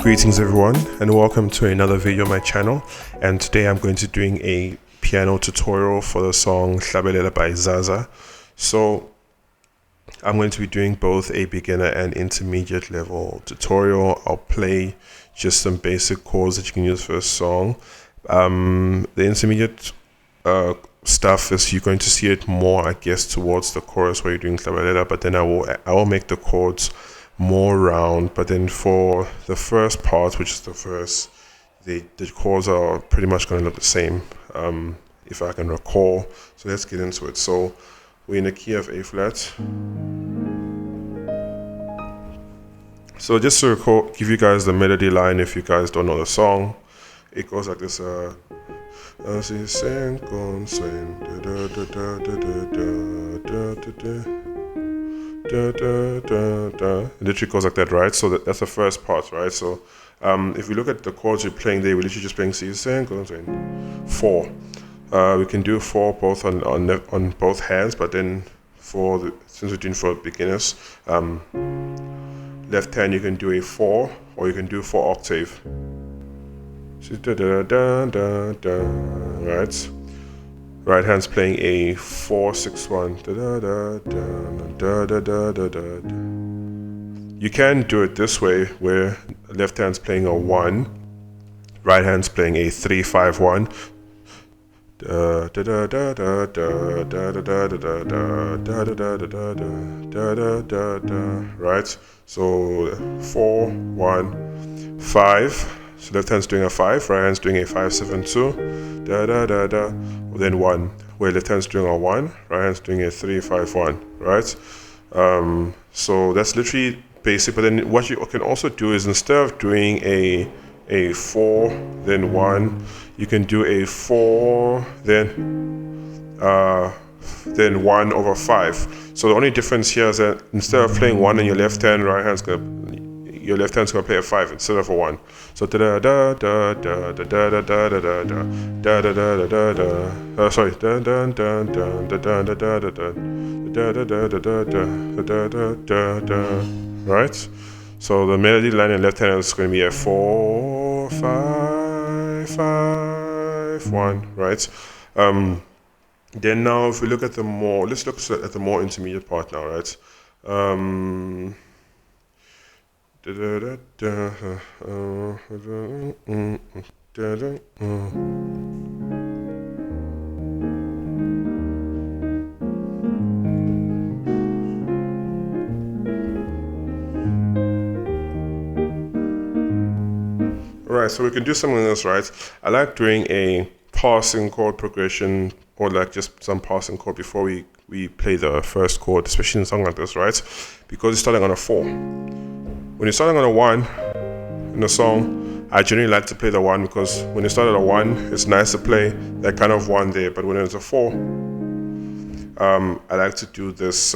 Greetings everyone and welcome to another video on my channel, and today I'm going to be doing a piano tutorial for the song Hlabelela by Zaza. So I'm going to be doing both a beginner and intermediate level tutorial. I'll play just some basic chords that you can use for a song. The intermediate stuff is you're going to see it more, I guess, towards the chorus where you're doing Hlabelela, but then I will make the chords more round. But then for the first part, which is the verse, the chords are pretty much going to look the same, if I can recall. So let's get into it. So we're in the key of A flat. So just to give you guys the melody line, if you guys don't know the song, it goes like this. It literally goes like that, right? So that's the first part, right? So if we look at the chords you're playing there, we're literally just playing C, 4. We can do 4 both on both hands, but then since we're doing for beginners, left hand you can do a 4, or you can do 4 octave. Right? Right hand's playing a 4, 6, 1. You can do it this way, where left hand's playing a 1, right hand's playing a 3, 5, 1. Right? So 4, 1, 5. So left hand's doing a 5, right hand's doing a 5, 7, 2, then 1, where left hand's doing a 1, right hand's doing a 3, 5, 1, right? So that's literally basic. But then what you can also do is, instead of doing a 4, then 1, you can do a 4, then 1 over 5. So the only difference here is that instead of playing 1 in your left hand, your left hand's gonna play a 5 instead of a 1. So right? So the melody line in left hand is going to be a 4, 5, 5, 1, right? Then now if we look at let's look at the more intermediate part now, right? Alright, so we can do something like this, right? I like doing a passing chord progression, or like just some passing chord before we play the first chord, especially in a song like this, right? Because it's starting on a 4. When you're starting on a 1 in a song, I generally like to play the 1, because when you start at a 1, it's nice to play that kind of 1 there. But when it's a 4, I like to do this,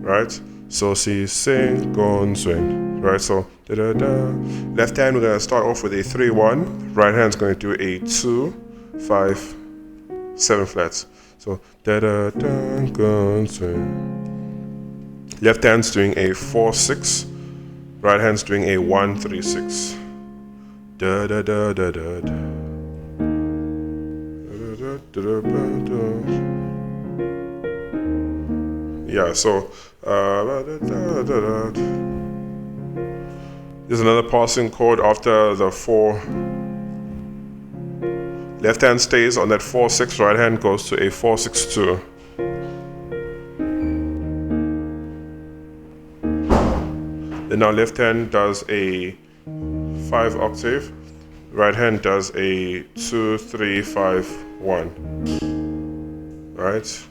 right? So see, sing, go and swing, right? So left hand, we're gonna start off with a 3, 1. Right hand's gonna do a 2, 5, 7 flats. So go and swing. Left hand's doing a 4, 6. Right hand's doing a 1, 3, 6. Yeah, so there's another passing chord after the 4. Left hand stays on that 4, 6. Right hand goes to a 4, 6, 2. Then now left hand does a 5 octave, right hand does a 2, 3, 5, 1, right?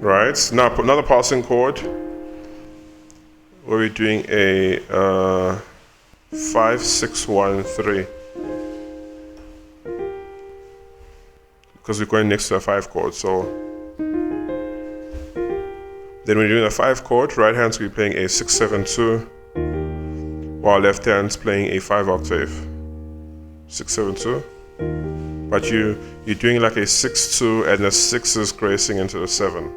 Right, now another passing chord where we're doing a 5, 6, 1, 3, because we're going next to a 5 chord. So then when you're doing a 5 chord, right hand's going to be playing a 6, 7, 2, while left hand's playing a 5 octave. 6 7 2. But you're doing like a 6 2, and the 6 is gracing into the 7.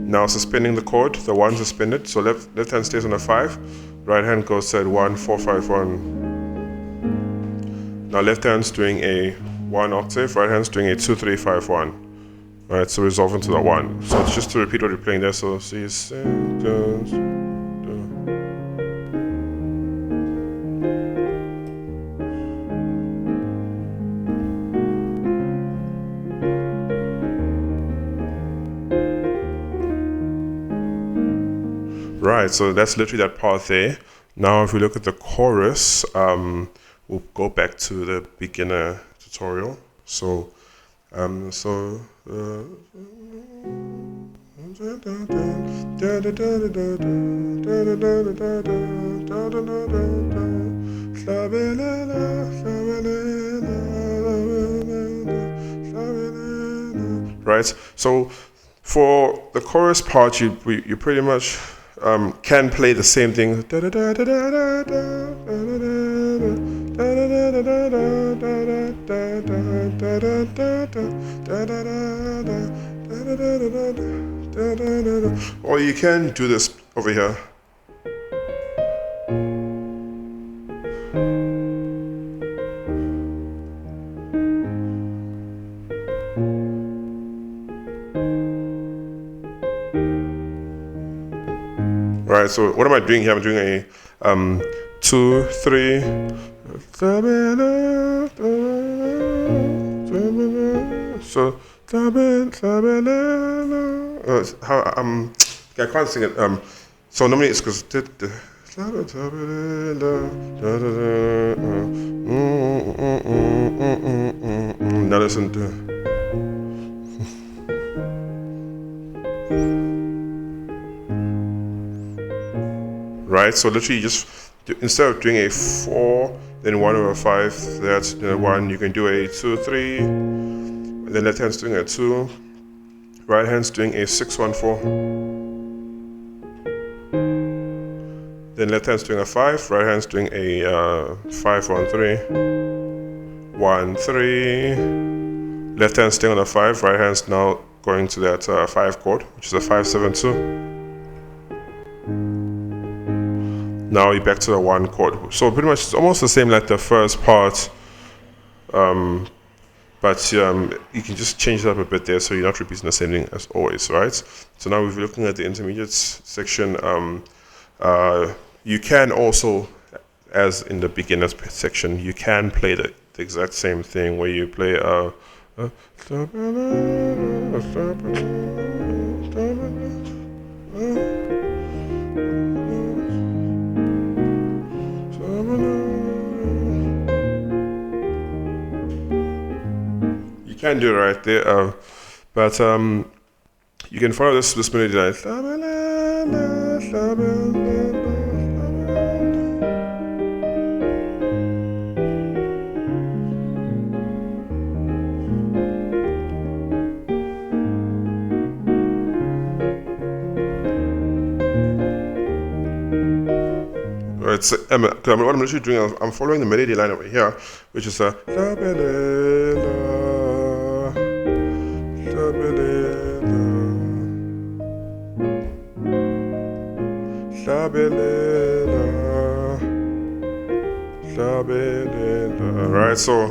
Now suspending the chord, the 1 suspended, so left hand stays on a 5, right hand goes to 1 4 5 1. Now left hand's doing a 1 octave, right hand's doing a 2 3 5 1. Right, so resolve into the 1. So it's just to repeat what you're playing there. So C sentence. Right, so that's literally that part there. Now if we look at the chorus, we'll go back to the beginner tutorial. So right, so for the chorus part, you pretty much can play the same thing. Or you can do this over here. Right, so what am I doing here? I'm doing a 2 3. So how I can't sing it. So normally it's because now listen to. Right, so literally just instead of doing a 4, then 1 over 5, that's 1, you can do a 2 3, then left hand's doing a 2, right hand's doing a 6 1 4, then left hand's doing a 5, right hand's doing a 5 1 3, 1 3, left hand's staying on a 5, right hand's now going to that 5 chord, which is a 5 7 2. Now you're back to the 1 chord. So pretty much it's almost the same like the first part, but you can just change it up a bit there so you're not repeating the same thing as always, right? So now we're looking at the intermediates section. You can also, as in the beginners section, you can play the exact same thing where you play you can do it right there, but you can follow this melody like it's what I'm literally doing. I'm following the melody line over here, which is a Hlabelela, Hlabelela, Hlabelela, Hlabelela. Right, so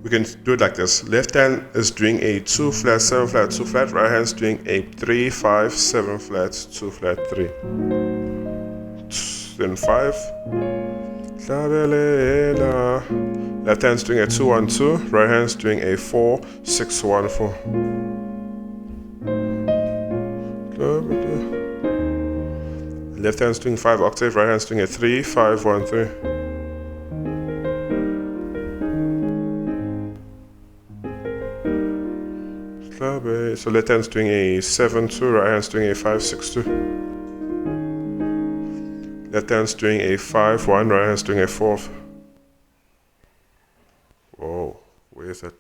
we can do it like this. Left hand is doing a 2 flat 7 flat 2 flat. Right hand is doing a 3 5 7 flat 2 flat 3. Then 5. Hlabelela. Left hand's doing a 2 1 2. Right hand's doing a 4 6 1 4. Left hand's doing 5 octave. Right hand's doing a 3 5 1 3. So left hand's doing a 7 2. Right hand's doing a 5 6 2. Left hand's doing a 5 1, right hand's doing a 4. Whoa, where is that?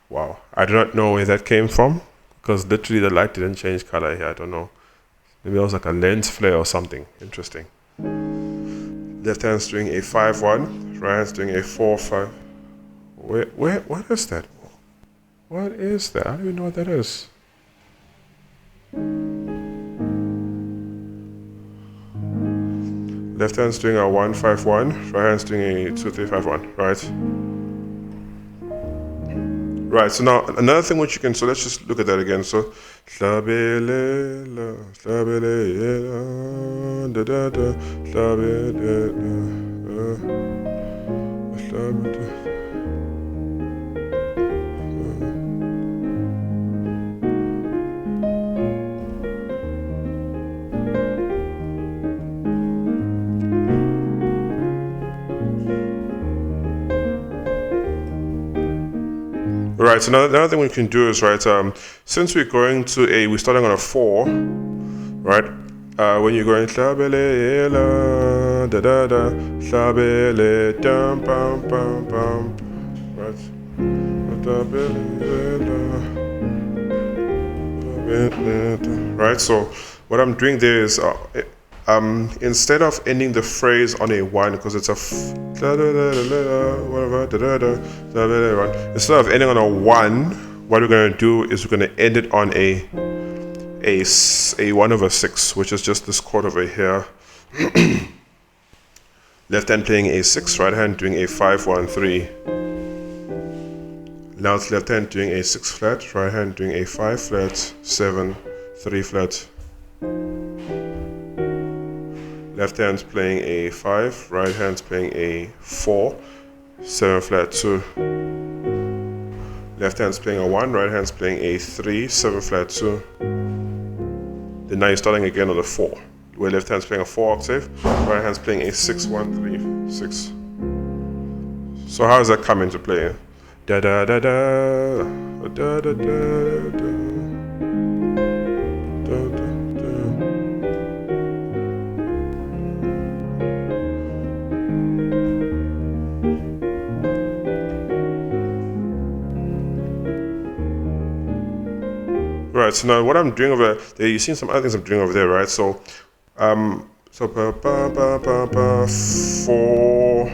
Wow, I do not know where that came from because literally the light didn't change color here. I don't know. Maybe it was like a lens flare or something. Interesting. Left hand's doing a 5-1, right hand's doing a 4-5. What is that? What is that? I don't even know what that is. Left hand's doing a 1-5-1, right hand's doing a 2-3-5-1, right? Right, so now another thing which you can, so let's just look at that again. So, Hlabelela, Hlabelela, da da da, Hlabelela, Hlabelela. Right, so another thing we can do is, right, since we're going to we're starting on a 4, right, when you're going Hlabelela, da da da, Hlabelela, dum bum bum bum, right, right, so what I'm doing there is, instead of ending the phrase on a 1, because it's a instead of ending on a 1, what we're going to do is we're going to end it on a 1/6, which is just this chord over here. Left hand playing a 6, right hand doing a 5-1-3. Now it's left hand doing a 6 flat, right hand doing a 5 flat, 7, 3 flat. Left hand's playing a 5, right hand's playing a 4, 7 flat 2. Left hand's playing a 1, right hand's playing a 3, 7 flat 2. Then now you're starting again on the 4, where left hand's playing a 4 octave, right hand's playing a 6-1-3, 6. So how does that come into play? Da da da da, da da da da. Right, so now what I'm doing over there, you've seen some other things I'm doing over there, right? So, so ba ba ba ba ba 4.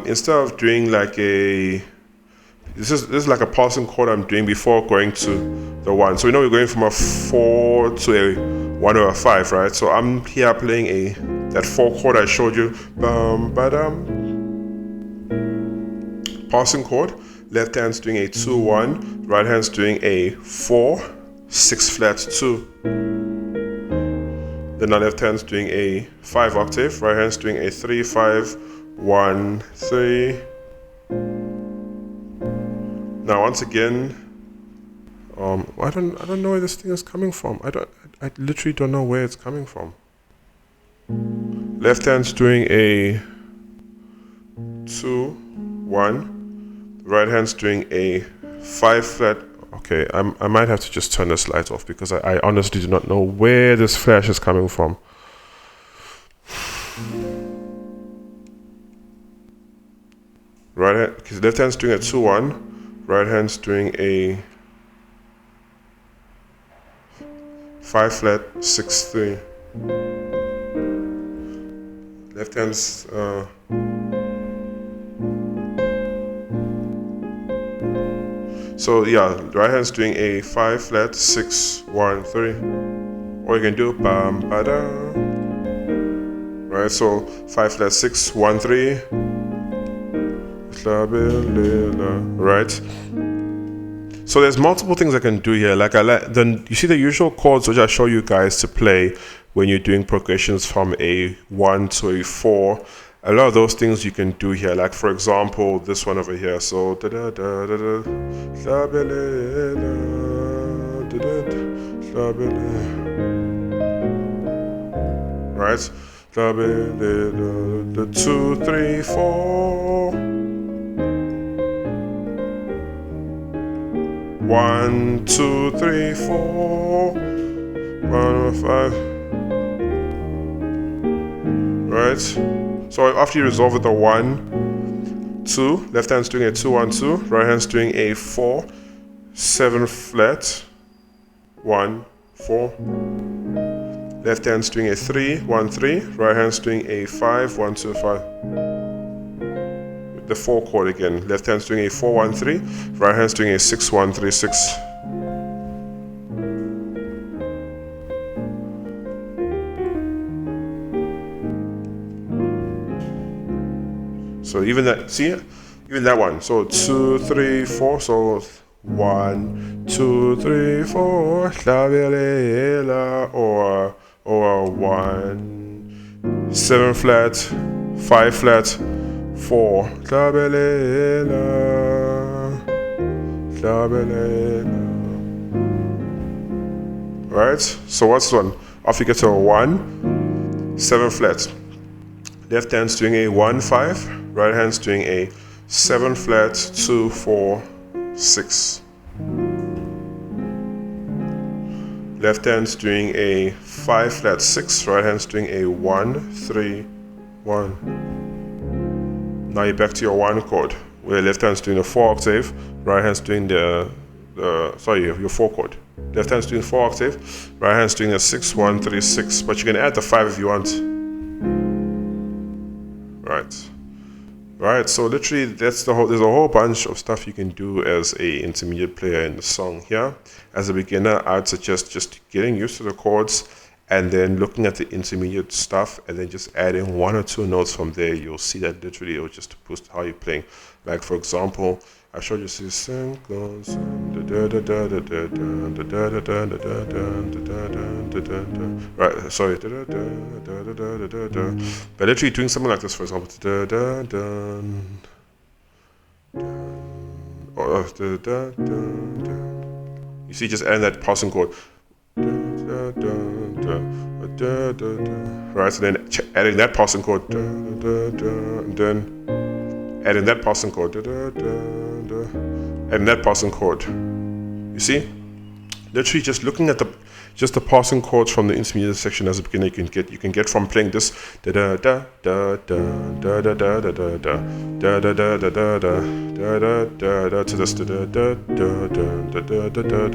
Instead of doing like this is like a passing chord I'm doing before going to the 1. So we know we're going from a 4 to a 1/5, right? So I'm here playing that 4 chord I showed you, bum ba dum, passing chord. Left hand's doing a 2-1, right hand's doing a 4, 6 flat 2. Then our left hand's doing a 5 octave, right hand's doing a 3-5-1-3. Now once again, I don't know where this thing is coming from. I literally don't know where it's coming from. Left hand's doing a 2-1. Right hand's doing a 5 flat. Okay, I might have to just turn this light off because I honestly do not know where this flash is coming from. Right hand, because left hand's doing a 2-1, right hand's doing a 5 flat 6-3. Left hand's so yeah, right hand's doing a 5 flat 6-1-3, or you can do bam ba da. Right, so 5 flat 6-1-3, Hlabelela, right? So there's multiple things I can do here. Like then you see the usual chords which I show you guys to play when you're doing progressions from a 1 to a 4. A lot of those things you can do here, like for example this one over here. So da da da da da, Hlabelela, da da da, Hlabelela, right? Hlabelela, the 2, 3, 4, 1, 2, 3, 4, 1, 5, right? So after you resolve with the 1, 2, left hand's doing a 2-1-2, right hand's doing a 4, 7 flat, 1, 4. Left hand's doing a 3, 1, 3. Right hand's doing a 5, 1, 2, 5. The 4 chord again. Left hand's doing a 4, 1, 3. Right hand's doing a 6, 1, 3, 6. So even that, see, even that one. So 2, 3, 4. So 1, 2, 3, 4. Hlabelela, or 1, 7 flat, 5 flat, 4. Hlabelela, Hlabelela. Right? So what's one? Off you get to a 1, 7 flat. Left hand's doing a 1, 5. Right hand's doing a 7 flat, 2, 4, 6. Left hand's doing a 5 flat 6. Right hand's doing a 1, 3, 1. Now you're back to your 1 chord, where left hand's doing the 4 octave. Right hand's doing your 4 chord. Left hand's doing 4 octave. Right hand's doing a 6, 1, 3, 6. But you can add the 5 if you want. Right, so literally there's a whole bunch of stuff you can do as a intermediate player in the song here. As a beginner, I'd suggest just getting used to the chords and then looking at the intermediate stuff and then just adding 1 or 2 notes from there. You'll see that literally it will just boost how you're playing. Like for example, I showed you this right, sorry, but literally doing something like this, for example, you see, just adding that passing chord, right, so then adding that passing chord, and then adding that passing chord, and that passing chord. You see, literally just looking at the passing chords from the intermediate section as a beginner, you can get from playing this da da da da da da da da da da da da da da da da da da da to this da da da da da da da da da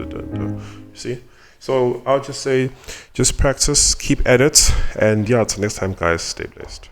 da da. See? So I'll just say, just practice, keep at it, and yeah, till next time guys, stay blessed.